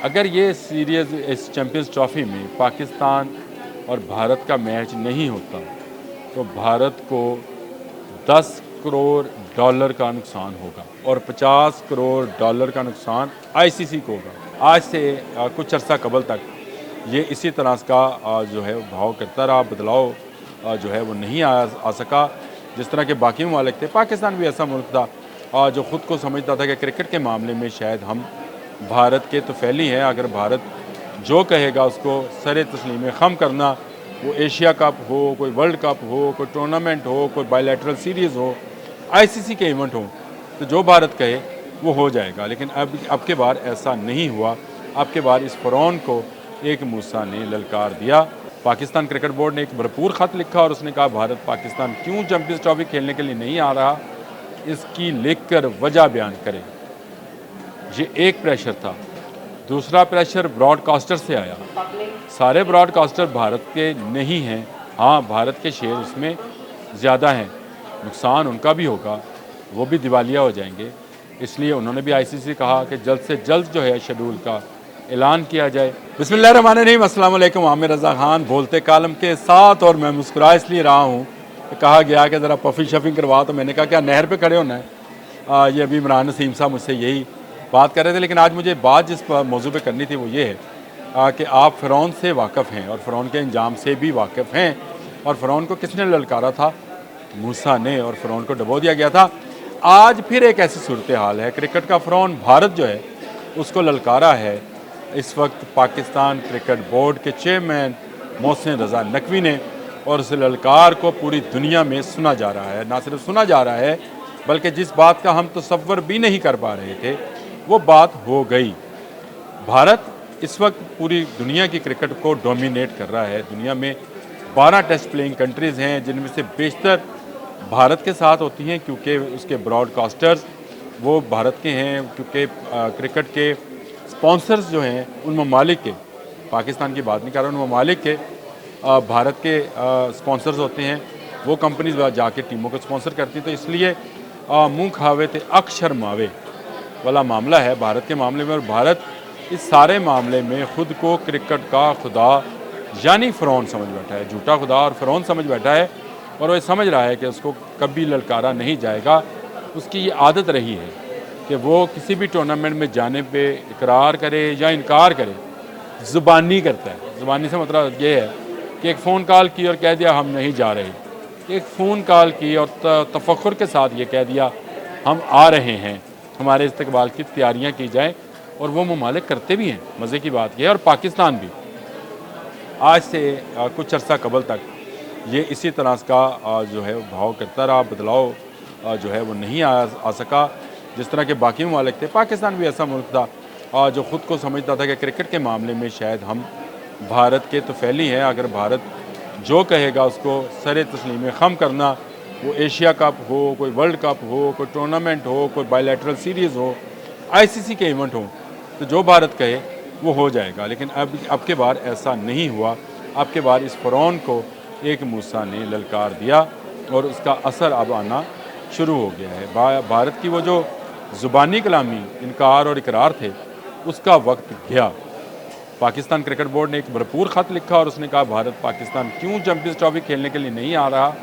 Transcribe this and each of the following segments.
अगर ये सीरीज़ इस चैम्पियंस ट्रॉफ़ी में पाकिस्तान और भारत का मैच नहीं होता तो भारत को 10 करोड़ डॉलर का नुकसान होगा और 50 करोड़ डॉलर का नुकसान आईसीसी को होगा। आज से कुछ अर्सा कबल तक ये इसी तरह का जो है भाव करता रहा, बदलाव जो है वो नहीं आ सका जिस तरह के बाकी ममालिक थे। पाकिस्तान भी ऐसा मुल्क था जो ख़ुद को समझता था कि क्रिकेट के मामले में शायद हम भारत के तफैली हैं। अगर भारत जो कहेगा उसको सर तस्लीम ख़म करना, वो एशिया कप हो, कोई वर्ल्ड कप हो, कोई टूर्नामेंट हो, कोई बायलैटरल सीरीज़ हो, आईसीसी के इवेंट हो, तो जो भारत कहे वो हो जाएगा। लेकिन अब के बार ऐसा नहीं हुआ। अब के बार इस फ़िरौन को एक मूसा ने ललकार दिया। पाकिस्तान क्रिकेट बोर्ड ने एक भरपूर ख़त लिखा और उसने कहा भारत पाकिस्तान क्यों चैम्पियंस ट्रॉफी खेलने के लिए नहीं आ रहा, इसकी लिख कर वजह बयान करे। ये एक प्रेशर था। दूसरा प्रेशर ब्रॉडकास्टर से आया। सारे ब्रॉडकास्टर भारत के नहीं हैं। हाँ, भारत के शेयर उसमें ज़्यादा हैं, नुकसान उनका भी होगा, वो भी दिवालिया हो जाएंगे। इसलिए उन्होंने भी आईसीसी से कहा कि जल्द से जल्द जो है शेड्यूल का ऐलान किया जाए। बिस्मिल्लाहिर्रहमानिर्रहीम, अस्सलाम वालेकुम। आमिर रज़ा खान बोलते कालम के साथ, और मैं मुस्कुरा इसलिए रहा हूँ कि कहा गया कि ज़रा पफ़ी शफिंग करवा, तो मैंने कहा क्या नहर पे खड़े होना है। ये अभी इमरान नसीम साहब मुझसे यही बात कर रहे थे। लेकिन आज मुझे बात जिस मौजू पे करनी थी वो ये है कि आप फ़िरौन से वाकिफ़ हैं और फ़िरौन के अंजाम से भी वाकिफ़ हैं। और फ़िरौन को किसने ललकारा था? मूसा ने, और फ़िरौन को डबो दिया गया था। आज फिर एक ऐसी सूरत हाल है, क्रिकेट का फ़िरौन भारत जो है उसको ललकारा है। इस वक्त पाकिस्तान क्रिकेट बोर्ड के चेयरमैन मोहसिन रज़ा नकवी ने, और उस ललकार को पूरी दुनिया में सुना जा रहा है। ना सिर्फ सुना जा रहा है बल्कि जिस बात का हम तसव्वुर भी नहीं कर पा रहे थे वो बात हो गई। भारत इस वक्त पूरी दुनिया की क्रिकेट को डोमिनेट कर रहा है। दुनिया में 12 टेस्ट प्लेइंग कंट्रीज़ हैं जिनमें से बेशतर भारत के साथ होती हैं, क्योंकि उसके ब्रॉडकास्टर्स वो भारत के हैं, क्योंकि क्रिकेट के स्पॉन्सर्स जो हैं उन ममालिक के, पाकिस्तान की बात नहीं कर रहा, उन ममालिक के भारत के स्पॉन्सर्स होते हैं। वो कंपनीज जाके टीमों को स्पॉन्सर करती हैं। तो इसलिए मुँह खावे थे अक्षर मावे वाला मामला है भारत के मामले में। और भारत इस सारे मामले में ख़ुद को क्रिकेट का खुदा यानी फ़िरौन समझ बैठा है, झूठा खुदा और फ़िरौन समझ बैठा है। और वो समझ रहा है कि उसको कभी ललकारा नहीं जाएगा। उसकी ये आदत रही है कि वो किसी भी टूर्नामेंट में जाने पे इकरार करे या इनकार करे, ज़ुबानी करता है। ज़ुबानी से मतलब ये है कि एक फ़ोन कॉल की और कह दिया हम नहीं जा रहे। एक फ़ोन कॉल की और तफक्कुर के साथ ये कह दिया हम आ रहे हैं, हमारे इस्तकबाल की तैयारियां की जाएं। और वो ममालिक करते भी हैं। मज़े की बात यह है, और पाकिस्तान भी आज से कुछ अर्सा कबल तक ये इसी तरह का जो है भाव करता रहा, बदलाव जो है वो नहीं आ सका जिस तरह के बाकी ममालिक थे। पाकिस्तान भी ऐसा मुल्क था जो ख़ुद को समझता था कि क्रिकेट के मामले में शायद हम भारत के तफैली हैं। अगर भारत जो कहेगा उसको सर तस्लीम ख़म करना, वो एशिया कप हो, कोई वर्ल्ड कप हो, कोई टूर्नामेंट हो, कोई बायलैटरल सीरीज़ हो, आईसीसी के इवेंट हो, तो जो भारत कहे वो हो जाएगा। लेकिन अब के बार ऐसा नहीं हुआ। अब के बार इस फ़िरौन को एक मूसा ने ललकार दिया और उसका असर अब आना शुरू हो गया है। भारत की वो जो ज़ुबानी कलामी, इनकार और इकरार थे, उसका वक्त गया। पाकिस्तान क्रिकेट बोर्ड ने एक भरपूर ख़त लिखा और उसने कहा भारत पाकिस्तान क्यों चैम्पियंस ट्रॉफी खेलने के लिए नहीं आ रहा,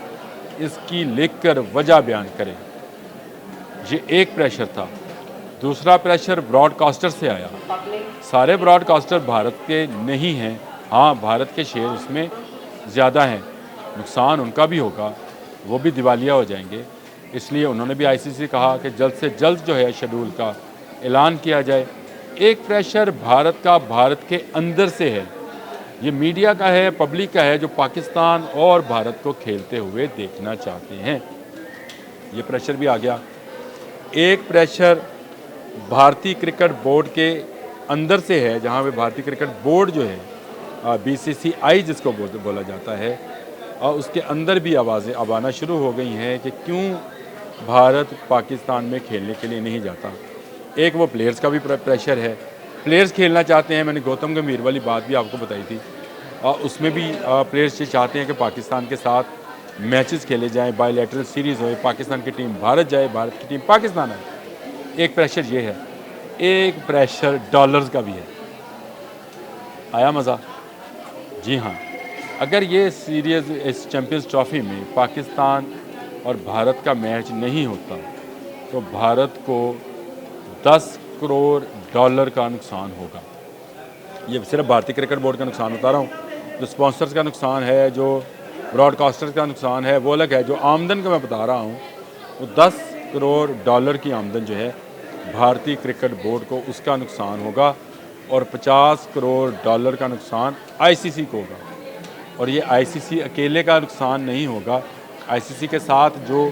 इसकी लिख कर वजह बयान करे। ये एक प्रेशर था। दूसरा प्रेशर ब्रॉडकास्टर से आया। सारे ब्रॉडकास्टर भारत के नहीं हैं। हाँ, भारत के शेयर उसमें ज़्यादा हैं, नुकसान उनका भी होगा, वो भी दिवालिया हो जाएंगे। इसलिए उन्होंने भी आईसीसी से कहा कि जल्द से जल्द जो है शेड्यूल का ऐलान किया जाए। एक प्रेशर भारत का भारत के अंदर से है, ये मीडिया का है, पब्लिक का है, जो पाकिस्तान और भारत को खेलते हुए देखना चाहते हैं। ये प्रेशर भी आ गया। एक प्रेशर भारतीय क्रिकेट बोर्ड के अंदर से है, जहाँ पे भारतीय क्रिकेट बोर्ड जो है बीसीसीआई जिसको बोला जाता है, और उसके अंदर भी आवाज़ें अब आना शुरू हो गई हैं कि क्यों भारत पाकिस्तान में खेलने के लिए नहीं जाता। एक वो प्लेयर्स का भी प्रेशर है, प्लेयर्स खेलना चाहते हैं। मैंने गौतम गंभीर वाली बात भी आपको बताई थी, और उसमें भी प्लेयर्स ये चाहते हैं कि पाकिस्तान के साथ मैचेस खेले जाएं, बायलैटरल सीरीज़ हो, पाकिस्तान की टीम भारत जाए, भारत की टीम पाकिस्तान आए। एक प्रेशर ये है। एक प्रेशर डॉलर्स का भी है। आया मज़ा? जी हाँ, अगर ये सीरीज़ इस चैम्पियंस ट्रॉफ़ी में पाकिस्तान और भारत का मैच नहीं होता तो भारत को 10 करोड़ डॉलर का नुकसान होगा। ये सिर्फ भारतीय क्रिकेट बोर्ड का नुकसान बता रहा हूँ। जो स्पॉन्सर्स का नुकसान है, जो ब्रॉडकास्टर्स का नुकसान है वो अलग है। जो आमदन का मैं बता रहा हूँ वो 10 करोड़ डॉलर की आमदन जो है भारतीय क्रिकेट बोर्ड को उसका नुकसान होगा और 50 करोड़ डॉलर का नुकसान आईसीसी को होगा। और ये आईसीसी अकेले का नुकसान नहीं होगा, आईसीसी के साथ जो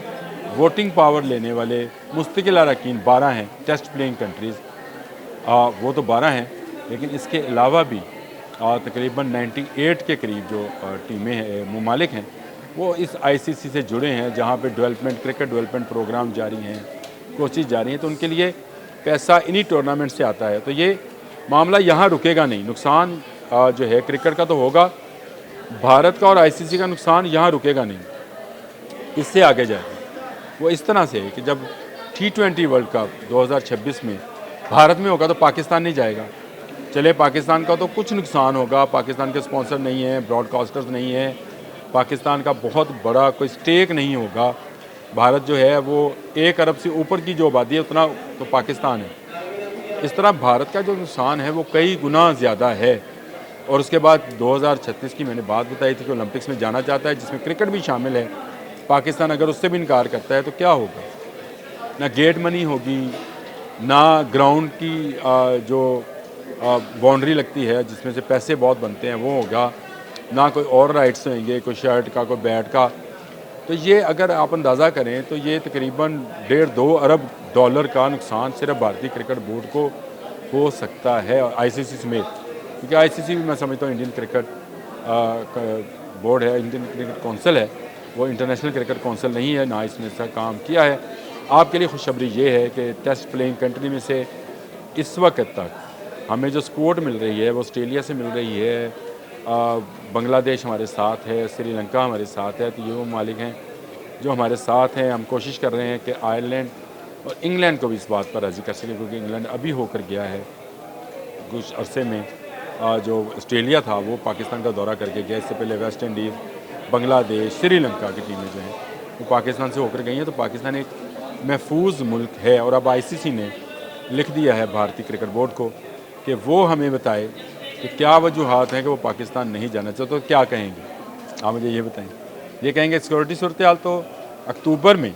वोटिंग पावर लेने वाले मुस्तकिल अरकान 12 हैं टेस्ट प्लेइंग कंट्रीज़, वो तो 12 हैं, लेकिन इसके अलावा भी तकरीबन 98 के करीब जो टीमें हैं, ममालिक हैं, वो इस आईसीसी से जुड़े हैं, जहाँ पे डेवलपमेंट क्रिकेट डेवलपमेंट प्रोग्राम जारी हैं, कोशिश जारी हैं। तो उनके लिए पैसा इन्हीं टूर्नामेंट से आता है। तो ये मामला यहाँ रुकेगा नहीं। नुकसान जो है क्रिकेट का तो होगा, भारत का और आईसीसी का नुकसान यहाँ रुकेगा नहीं, इससे आगे जाएगा। वो इस तरह से है कि जब T20 वर्ल्ड कप 2026 में भारत में होगा तो पाकिस्तान नहीं जाएगा। चले पाकिस्तान का तो कुछ नुकसान होगा, पाकिस्तान के स्पॉन्सर नहीं हैं, ब्रॉडकास्टर्स नहीं हैं, पाकिस्तान का बहुत बड़ा कोई स्टेक नहीं होगा। भारत जो है वो 1 अरब से ऊपर की जो आबादी है उतना तो पाकिस्तान है। इस तरह भारत का जो नुकसान है वो कई गुना ज़्यादा है। और उसके बाद 2036 की मैंने बात बताई थी कि ओलंपिक्स में जाना चाहता है, जिसमें क्रिकेट भी शामिल है। पाकिस्तान अगर उससे भी इनकार करता है तो क्या होगा? ना गेट मनी होगी, ना ग्राउंड की जो बाउंड्री लगती है जिसमें से पैसे बहुत बनते हैं वो होगा, ना कोई और राइट्स होंगे, कोई शर्ट का, कोई बैट का। तो ये अगर आप अंदाज़ा करें तो ये तकरीबन 1.5-2 अरब डॉलर का नुकसान सिर्फ भारतीय क्रिकेट बोर्ड को हो सकता है, आईसीसी समेत। क्योंकि आईसीसी भी मैं समझता हूँ इंडियन क्रिकेट बोर्ड है, इंडियन क्रिकेट काउंसिल है, वो इंटरनेशनल क्रिकेट काउंसिल नहीं है, ना इसने ऐसा काम किया है। आपके लिए खुशखबरी ये है कि टेस्ट प्लेइंग कंट्री में से इस वक्त तक हमें जो सपोर्ट मिल रही है वो ऑस्ट्रेलिया से मिल रही है, बांग्लादेश हमारे साथ है, श्रीलंका हमारे साथ है। तो ये वो ममालिक हैं जो हमारे साथ हैं। हम कोशिश कर रहे हैं कि आयरलैंड और इंग्लैंड को भी इस बात पर राज़ी कर सकें, क्योंकि इंग्लैंड अभी होकर गया है कुछ अरसे में। जो ऑस्ट्रेलिया था वो पाकिस्तान का दौरा करके गया। इससे पहले वेस्ट इंडीज़, बांग्लादेश, श्रीलंका की टीमें जो हैं वो पाकिस्तान से होकर गई हैं। तो पाकिस्तान एक महफूज मुल्क है। और अब आईसीसी ने लिख दिया है भारतीय क्रिकेट बोर्ड को कि वो हमें बताए कि क्या वजूहात हैं कि वो पाकिस्तान नहीं जाना चाहते। तो क्या कहेंगे आप मुझे ये बताएं? ये कहेंगे सिक्योरिटी सूरत हाल। तो अक्टूबर में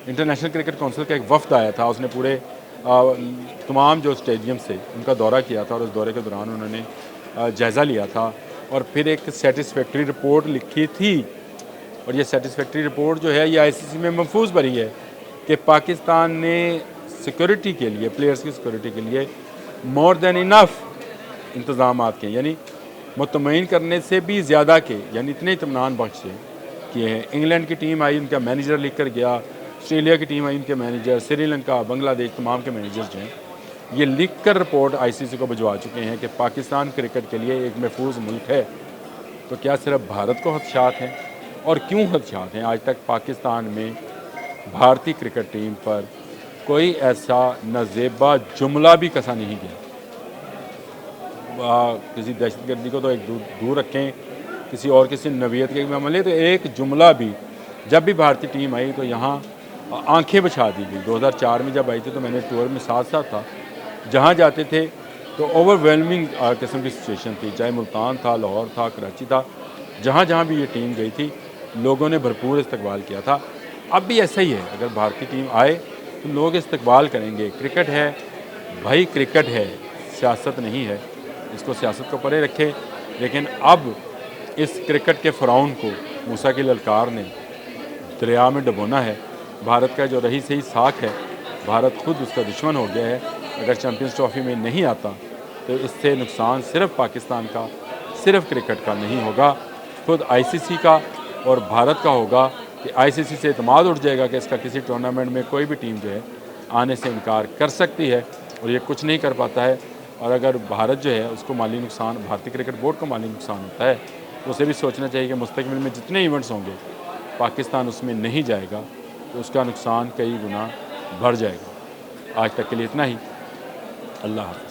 इंटरनेशनल क्रिकेट काउंसिल का एक वफ़द आया था, उसने पूरे तमाम जो स्टेडियम से उनका दौरा किया था और उस दौरे के दौरान उन्होंने जायज़ा लिया था और फिर एक सेटिस्फैक्ट्री रिपोर्ट लिखी थी। और ये सेटिस्फैक्ट्री रिपोर्ट जो है ये आईसीसी में महफूज भरी है कि पाकिस्तान ने सिक्योरिटी के लिए, प्लेयर्स की सिक्योरिटी के लिए मोर देन इनफ इंतज़ाम किए, यानी मुतमईन करने से भी ज़्यादा के, यानी इतने इत्मीनान बख्शे किए हैं। इंग्लैंड की टीम आई, उनका मैनेजर लिख कर गया, ऑस्ट्रेलिया की टीम आई, उनके मैनेजर, श्रीलंका, बांग्लादेश, तमाम के मैनेजर्स जो हैं ये लिख कर रिपोर्ट आईसीसी को भिजवा चुके हैं कि पाकिस्तान क्रिकेट के लिए एक महफूज मुल्क है। तो क्या सिर्फ भारत को खदशात हैं? और क्यों खदशात हैं? आज तक पाकिस्तान में भारतीय क्रिकेट टीम पर कोई ऐसा नज़ेबा जुमला भी कसा नहीं गया। किसी दहशतगर्दी को तो एक दूर रखें, किसी और किसी नवीयत के मामले, तो एक जुमला भी जब भी भारतीय टीम आई तो यहाँ आंखें बिछा दी गई। 2004 में जब आई थी तो मैंने टूर में साथ साथ था, जहाँ जाते थे तो ओवरवेलमिंग किस्म की सिचुएशन थी, चाहे मुल्तान था, लाहौर था, कराची था, जहाँ जहाँ भी ये टीम गई थी लोगों ने भरपूर इस्तकबाल किया था। अब भी ऐसा ही है, अगर भारतीय टीम आए तो लोग इस्तकबाल करेंगे। क्रिकेट है भाई, क्रिकेट है, सियासत नहीं है, इसको सियासत को परे रखें। लेकिन अब इस क्रिकेट के फ़िरौन को मूसा की ललकार ने दरिया में डुबोना है। भारत का जो रही सही साख है, भारत खुद उसका दुश्मन हो गया है। अगर चैम्पियंस ट्रॉफ़ी में नहीं आता तो इससे नुकसान सिर्फ पाकिस्तान का, सिर्फ क्रिकेट का नहीं होगा, खुद आईसीसी का और भारत का होगा कि आईसीसी से एतमाद उठ जाएगा कि इसका किसी टूर्नामेंट में कोई भी टीम जो है आने से इनकार कर सकती है और ये कुछ नहीं कर पाता है। और अगर भारत जो है उसको माली नुकसान, भारतीय क्रिकेट बोर्ड को माली नुकसान होता है तो उसे भी सोचना चाहिए कि मुस्तकबिल में जितने इवेंट्स होंगे पाकिस्तान उसमें नहीं जाएगा तो उसका नुकसान कई गुना बढ़ जाएगा। आज तक के लिए इतना ही। अल्लाह हाफ़िज़।